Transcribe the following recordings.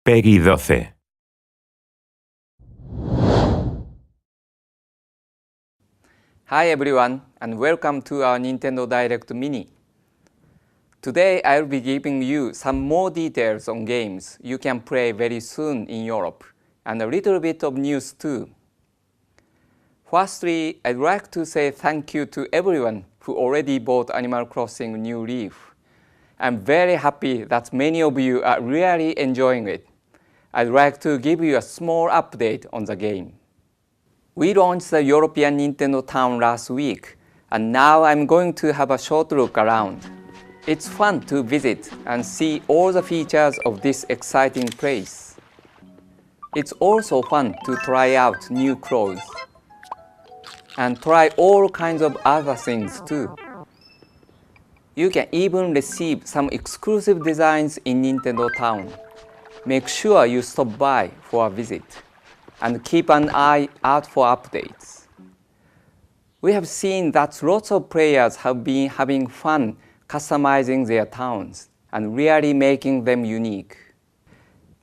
PEGI 12. Hi everyone, and welcome to our Nintendo Direct Mini. Today I'll be giving you some more details on games you can play very soon in Europe, and a little bit of news too. Firstly, I'd like to say thank you to everyone who already bought Animal Crossing New Leaf. I'm very happy that many of you are really enjoying it. I'd like to give you a small update on the game. We launched the European Nintendo Town last week, and now I'm going to have a short look around. It's fun to visit and see all the features of this exciting place. It's also fun to try out new clothes and try all kinds of other things too. You can even receive some exclusive designs in Nintendo Town. Make sure you stop by for a visit and keep an eye out for updates. We have seen that lots of players have been having fun customizing their towns and really making them unique.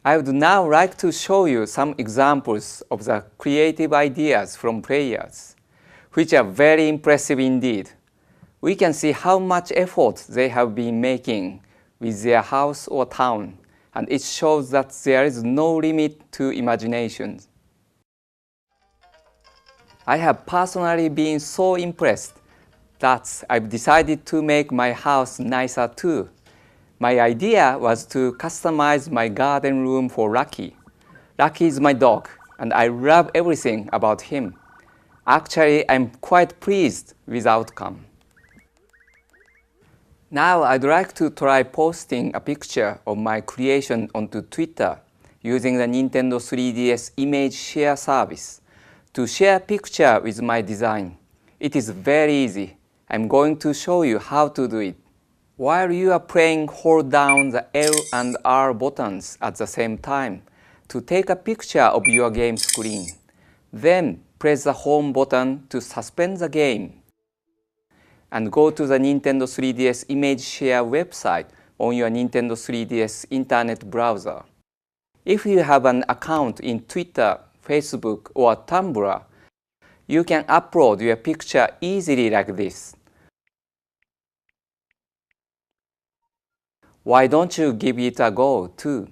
I would now like to show you some examples of the creative ideas from players, which are very impressive indeed. We can see how much effort they have been making with their house or town, and it shows that there is no limit to imagination. I have personally been so impressed that I've decided to make my house nicer too. My idea was to customize my garden room for Lucky. Lucky is my dog, and I love everything about him. Actually, I'm quite pleased with the outcome. Now I'd like to try posting a picture of my creation onto Twitter using the Nintendo 3DS image share service to share a picture with my design. It is very easy. I'm going to show you how to do it. While you are playing, hold down the L and R buttons at the same time to take a picture of your game screen. Then press the home button to suspend the game and go to the Nintendo 3DS image share website on your Nintendo 3DS internet browser. If you have an account in Twitter, Facebook, or Tumblr, you can upload your picture easily like this. Why don't you give it a go too?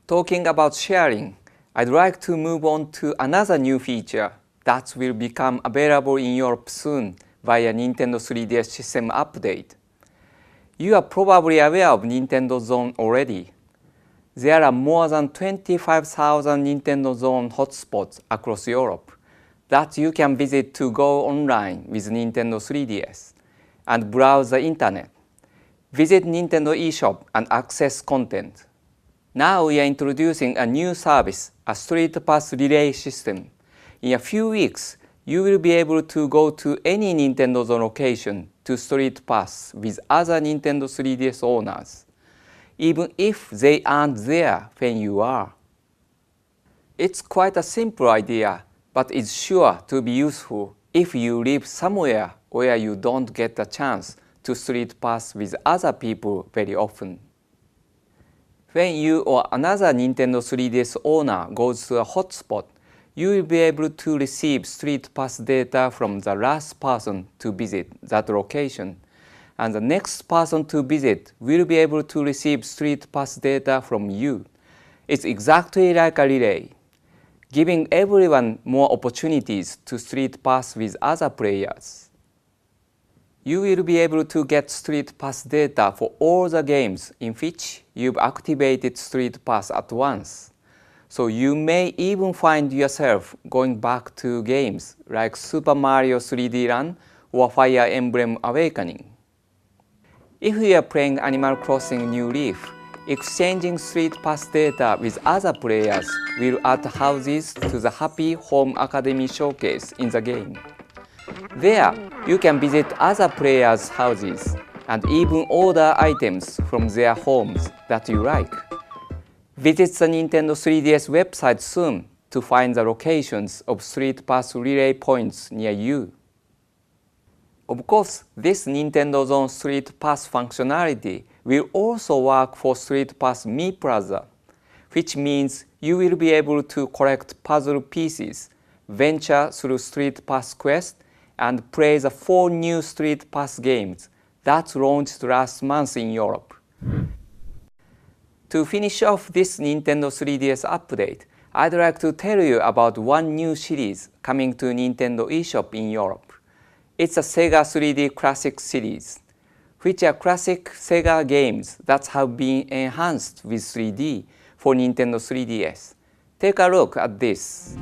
Talking about sharing, I'd like to move on to another new feature that will become available in Europe soon via Nintendo 3DS system update. You are probably aware of Nintendo Zone already. There are more than 25,000 Nintendo Zone hotspots across Europe that you can visit to go online with Nintendo 3DS and browse the internet, visit Nintendo eShop and access content. Now we are introducing a new service, a Street Pass relay system. In a few weeks, you will be able to go to any Nintendo Zone location to Street Pass with other Nintendo 3DS owners, even if they aren't there when you are. It's quite a simple idea, but it's sure to be useful if you live somewhere where you don't get a chance to Street Pass with other people very often. When you or another Nintendo 3DS owner goes to a hotspot, you will be able to receive Street Pass data from the last person to visit that location, and the next person to visit will be able to receive Street Pass data from you. It's exactly like a relay, giving everyone more opportunities to Street Pass with other players. You will be able to get Street Pass data for all the games in which you've activated Street Pass at once. So you may even find yourself going back to games like Super Mario 3D Land or Fire Emblem Awakening. If you are playing Animal Crossing New Leaf, exchanging Street Pass data with other players will add houses to the Happy Home Academy showcase in the game. There, you can visit other players' houses and even order items from their homes that you like. Visit the Nintendo 3DS website soon to find the locations of Street Pass relay points near you. Of course, this Nintendo Zone Street Pass functionality will also work for Street Pass Mi Plaza, which means you will be able to collect puzzle pieces, venture through Street Pass Quest, and play the 4 new Street Pass games that launched last month in Europe. To finish off this Nintendo 3DS update, I'd like to tell you about one new series coming to Nintendo eShop in Europe. It's a Sega 3D Classic series, which are classic Sega games that have been enhanced with 3D for Nintendo 3DS. Take a look at this.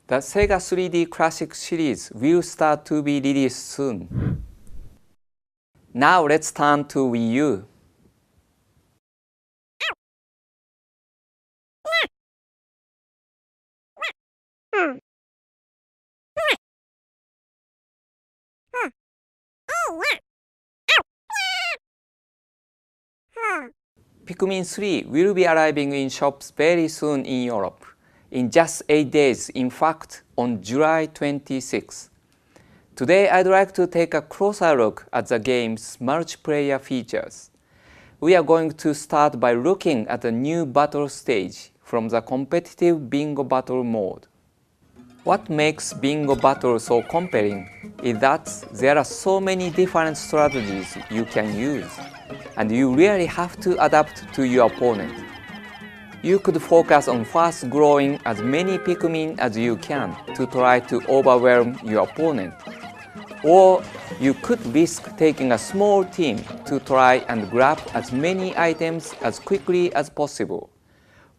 The Sega 3D Classic series will start to be released soon. Now let's turn to Wii U. Pikmin 3 will be arriving in shops very soon in Europe. In just 8 days, in fact, on July 26. Today, I'd like to take a closer look at the game's multiplayer features. We are going to start by looking at the new battle stage from the competitive Bingo Battle mode. What makes Bingo Battle so compelling is that there are so many different strategies you can use, and you really have to adapt to your opponent. You could focus on fast growing as many Pikmin as you can to try to overwhelm your opponent. Or you could risk taking a small team to try and grab as many items as quickly as possible.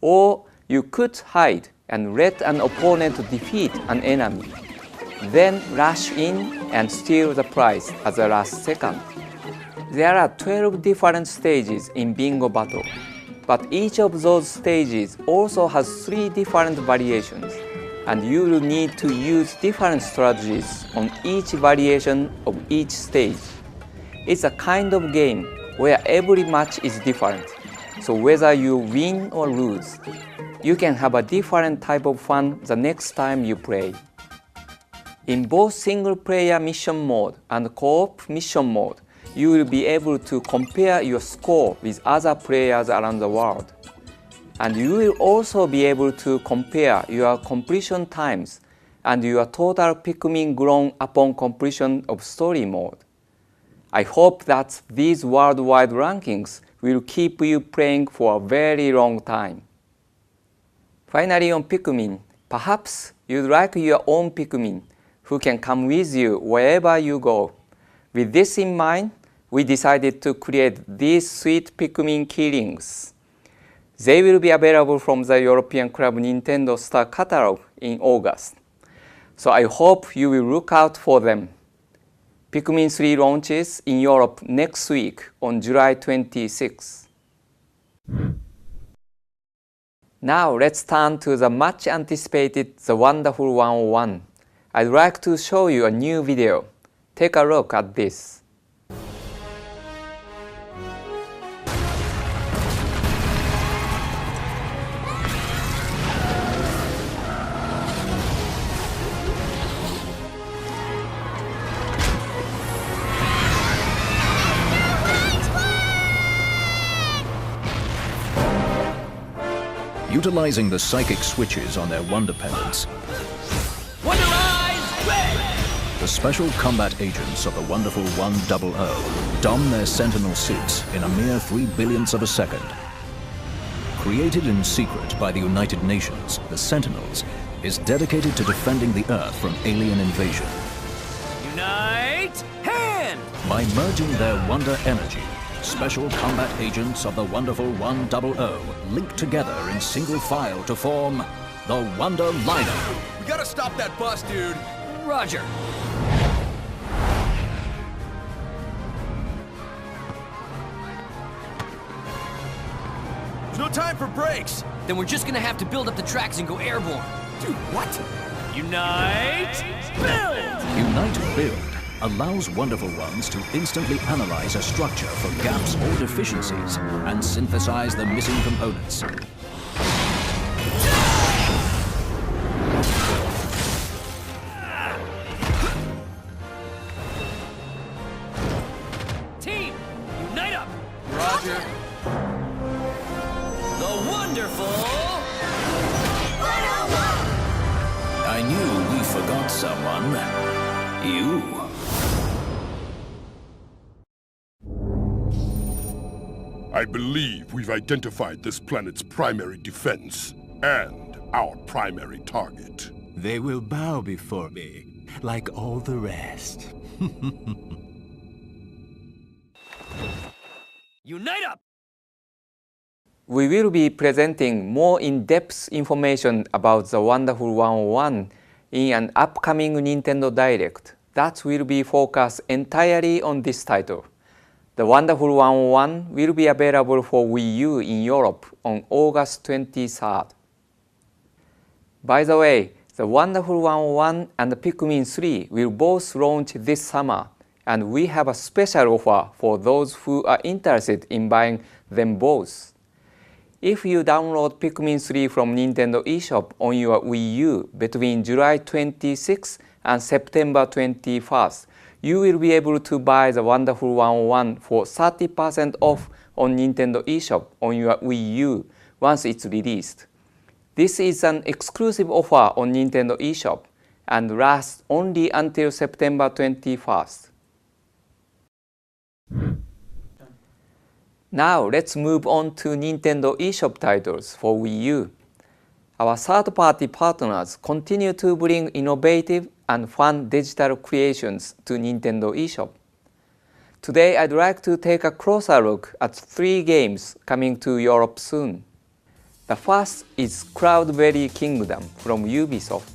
Or you could hide and let an opponent defeat an enemy, then rush in and steal the prize at the last second. There are 12 different stages in Bingo Battle. But each of those stages also has 3 different variations, and you will need to use different strategies on each variation of each stage. It's a kind of game where every match is different, so whether you win or lose, you can have a different type of fun the next time you play. In both single-player mission mode and co-op mission mode, you will be able to compare your score with other players around the world. And you will also be able to compare your completion times and your total Pikmin grown upon completion of story mode. I hope that these worldwide rankings will keep you playing for a very long time. Finally, on Pikmin, perhaps you'd like your own Pikmin who can come with you wherever you go. With this in mind, we decided to create these sweet Pikmin keyrings. They will be available from the European Club Nintendo Store catalog in August. So I hope you will look out for them. Pikmin 3 launches in Europe next week on July 26. Now let's turn to the much anticipated The Wonderful 101. I'd like to show you a new video. Take a look at this. Utilizing the psychic switches on their Wonder Pendants, the special combat agents of the Wonderful 100 don their Sentinel suits in a mere 3 billionths of a second. Created in secret by the United Nations, the Sentinels is dedicated to defending the Earth from alien invasion. Unite hand! By merging their Wonder energy, special combat agents of the wonderful 100 link together in single file to form the Wonder Liner. We gotta stop that bus, dude. Roger. There's no time for breaks. Then we're just gonna have to build up the tracks and go airborne. Dude, what? Unite build! Unite Build allows Wonderful Ones to instantly analyze a structure for gaps or deficiencies and synthesize the missing components. Team, unite up! Roger. The wonderful... I knew we forgot someone. You. I believe we've identified this planet's primary defense and our primary target. They will bow before me, like all the rest. Unite up! We will be presenting more in-depth information about the Wonderful 101 in an upcoming Nintendo Direct that will be focused entirely on this title. The Wonderful 101 will be available for Wii U in Europe on August 23rd. By the way, the Wonderful 101 and Pikmin 3 will both launch this summer, and we have a special offer for those who are interested in buying them both. If you download Pikmin 3 from Nintendo eShop on your Wii U between July 26 and September 21st, you will be able to buy the Wonderful 101 for 30% off on Nintendo eShop on your Wii U once it's released. This is an exclusive offer on Nintendo eShop and lasts only until September 21st. Now let's move on to Nintendo eShop titles for Wii U. Our third-party partners continue to bring innovative and fun digital creations to Nintendo eShop. Today I'd like to take a closer look at 3 games coming to Europe soon. The first is Cloudberry Kingdom from Ubisoft,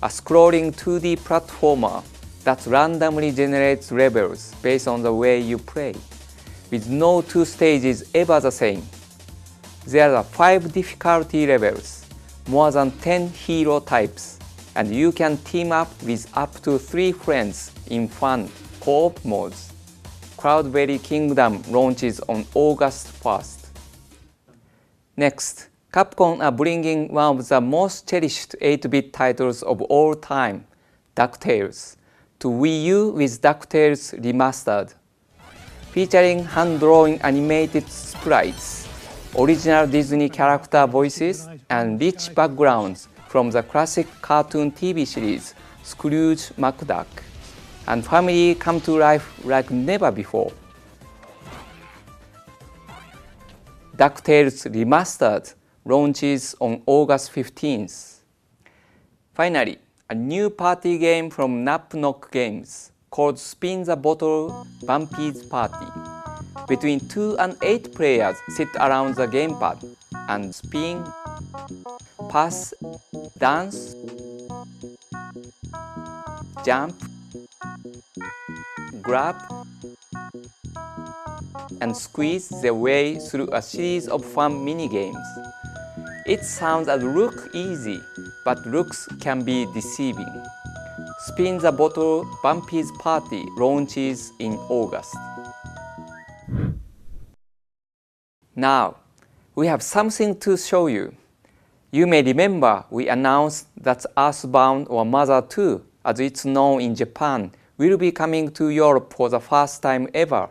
a scrolling 2D platformer that randomly generates levels based on the way you play, with no 2 stages ever the same. There are 5 difficulty levels, more than 10 hero types, and you can team up with up to 3 friends in fun co-op modes. Cloudberry Kingdom launches on August 1st. Next, Capcom are bringing one of the most cherished 8-bit titles of all time, DuckTales, to Wii U with DuckTales Remastered. Featuring hand-drawn animated sprites, original Disney character voices, and rich backgrounds from the classic cartoon TV series Scrooge McDuck, and family come to life like never before. DuckTales Remastered launches on August 15th. Finally, a new party game from Napnock Games called Spin the Bottle Bumpy's Party. Between 2 and 8 players sit around the gamepad and spin, pass, dance, jump, grab, and squeeze their way through a series of fun mini-games. It sounds and looks easy, but looks can be deceiving. Spin the Bottle Bumpy's Party launches in August. Now, we have something to show you. You may remember we announced that Earthbound or Mother 2, as it's known in Japan, will be coming to Europe for the first time ever.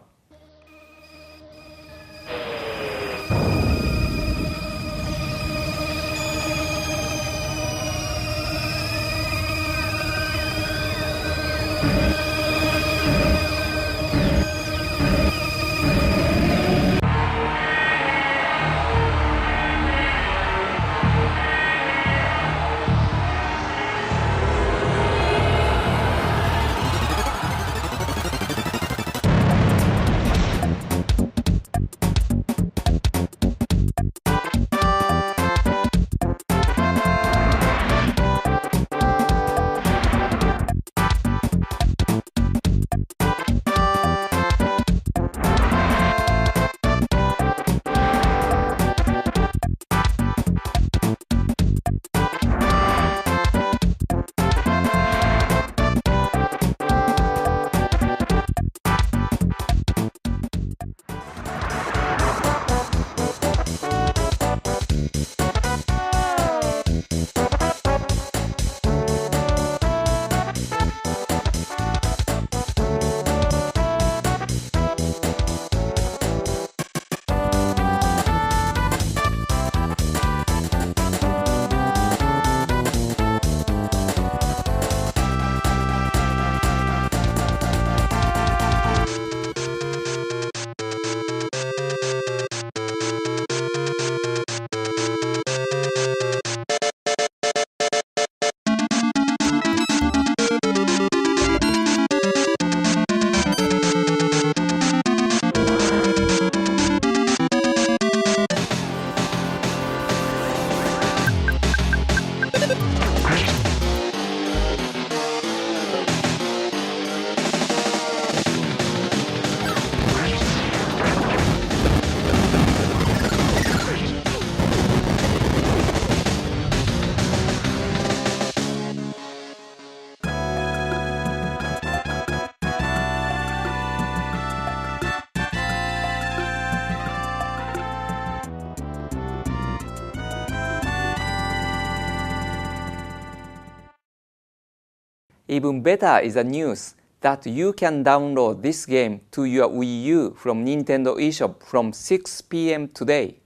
Even better is the news that you can download this game to your Wii U from Nintendo eShop from 6 p.m. today.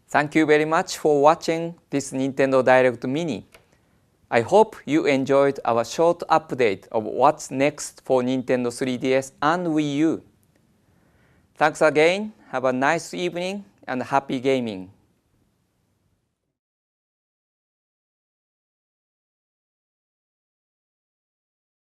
Thank you very much for watching this Nintendo Direct Mini. I hope you enjoyed our short update of what's next for Nintendo 3DS and Wii U. Thanks again, have a nice evening and happy gaming.